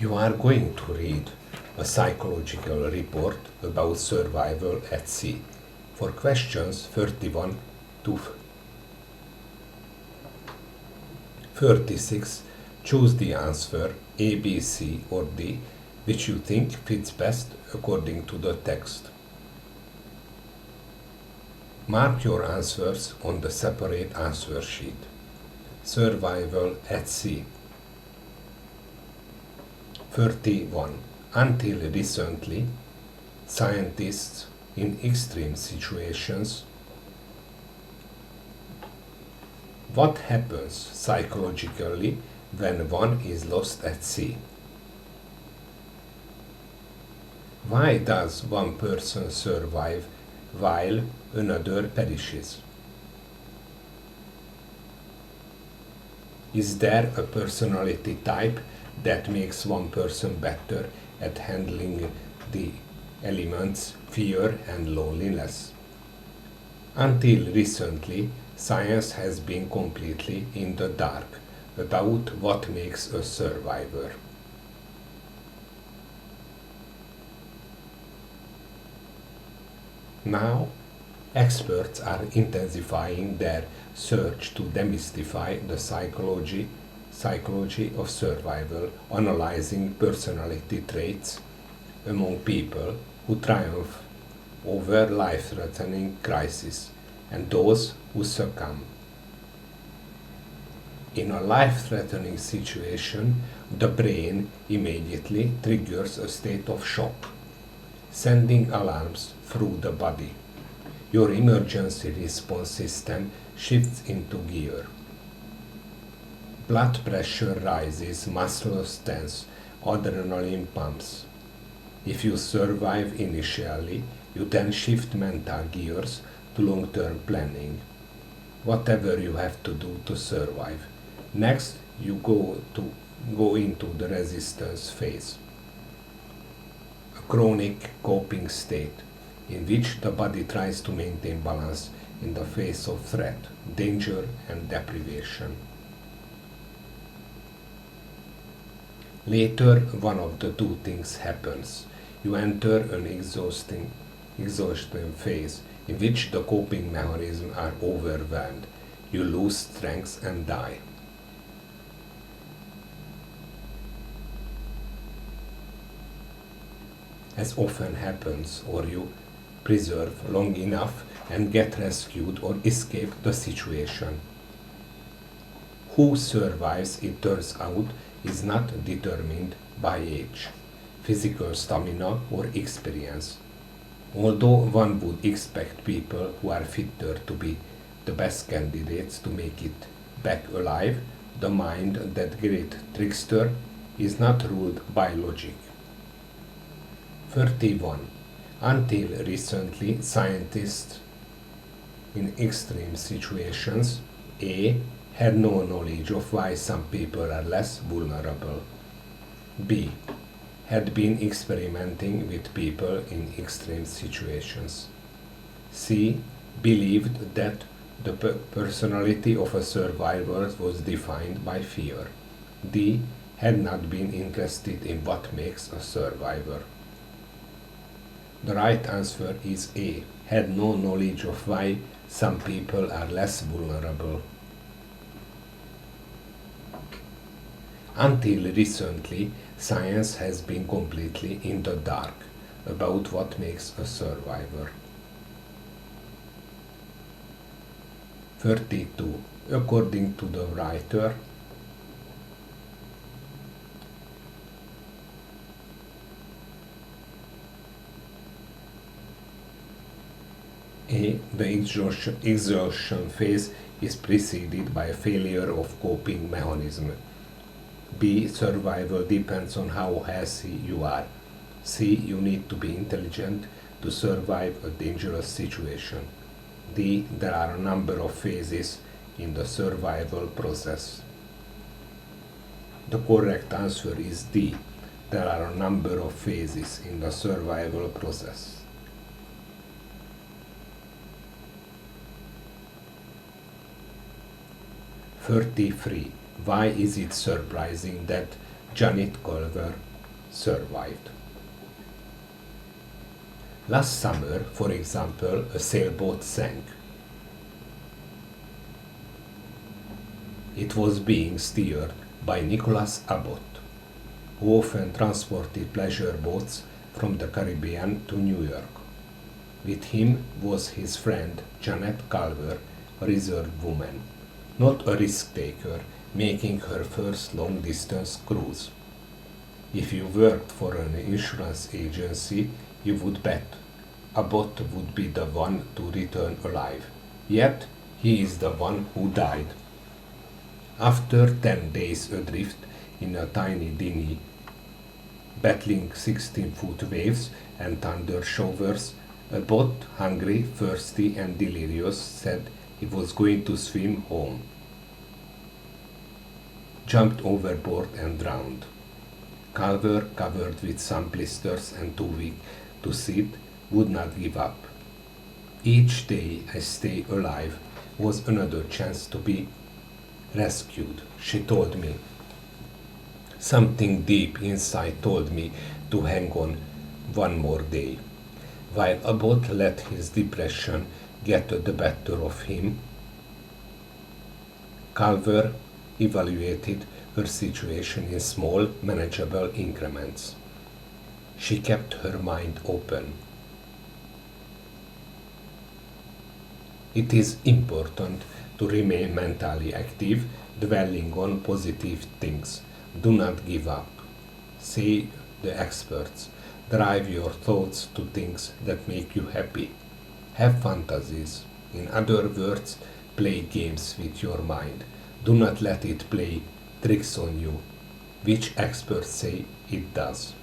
You are going to read a psychological report about survival at sea. For questions 31 to 36, choose the answer A, B, C or D, which you think fits best according to the text. Mark your answers on the separate answer sheet. Survival at sea. 31. Until recently, scientists in extreme situations. What happens psychologically when one is lost at sea? Why does one person survive while another perishes? Is there a personality type that makes one person better at handling the elements fear and loneliness? Until recently, science has been completely in the dark about what makes a survivor. Now, experts are intensifying their search to demystify the psychology of survival, analyzing personality traits among people who triumph over life-threatening crises and those who succumb. In a life-threatening situation, the brain immediately triggers a state of shock, sending alarms through the body. Your emergency response system shifts into gear. Blood pressure rises, muscles tense, adrenaline pumps. If you survive initially, you then shift mental gears to long-term planning. Whatever you have to do to survive. Next, you go into the resistance phase, a chronic coping state in which the body tries to maintain balance in the face of threat, danger, and deprivation. Later, one of the two things happens. You enter an exhaustion phase in which the coping mechanisms are overwhelmed. You lose strength and die. As often happens, or you preserve long enough and get rescued or escape the situation. Who survives, it turns out, is not determined by age, physical stamina, or experience. Although one would expect people who are fitter to be the best candidates to make it back alive, the mind, that great trickster, is not ruled by logic. 31. Until recently, scientists in extreme situations A. had no knowledge of why some people are less vulnerable. B. had been experimenting with people in extreme situations. C. believed that the personality of a survivor was defined by fear. D. had not been interested in what makes a survivor. The right answer is A. had no knowledge of why some people are less vulnerable. Until recently, science has been completely in the dark about what makes a survivor. 32. According to the writer, A. The exhaustion phase is preceded by a failure of coping mechanism. B. Survival depends on how healthy you are. C. You need to be intelligent to survive a dangerous situation. D. There are a number of phases in the survival process. The correct answer is D. There are a number of phases in the survival process. 33. Why is it surprising that Janet Culver survived. Last summer, for example, a sailboat sank. It was being steered by Nicholas Abbott, who often transported pleasure boats from the Caribbean to New York. With him was his friend Janet Culver, a reserved woman, not a risk taker, making her first long distance cruise. If you worked for an insurance agency, you would bet Abbott would be the one to return alive. Yet, he is the one who died. After 10 days adrift in a tiny dinghy, battling 16-foot waves and thunder showers, Abbott, hungry, thirsty, and delirious, said he was going to swim home. Jumped overboard and drowned. Culver, covered with some blisters and too weak to sit, would not give up. Each day I stay alive was another chance to be rescued, she told me. Something deep inside told me to hang on one more day. While Abbott let his depression get the better of him, Culver evaluated her situation in small, manageable increments. She kept her mind open. It is important to remain mentally active, dwelling on positive things. Do not give up. Say the experts. Drive your thoughts to things that make you happy. Have fantasies. In other words, play games with your mind. Do not let it play tricks on you, which experts say it does.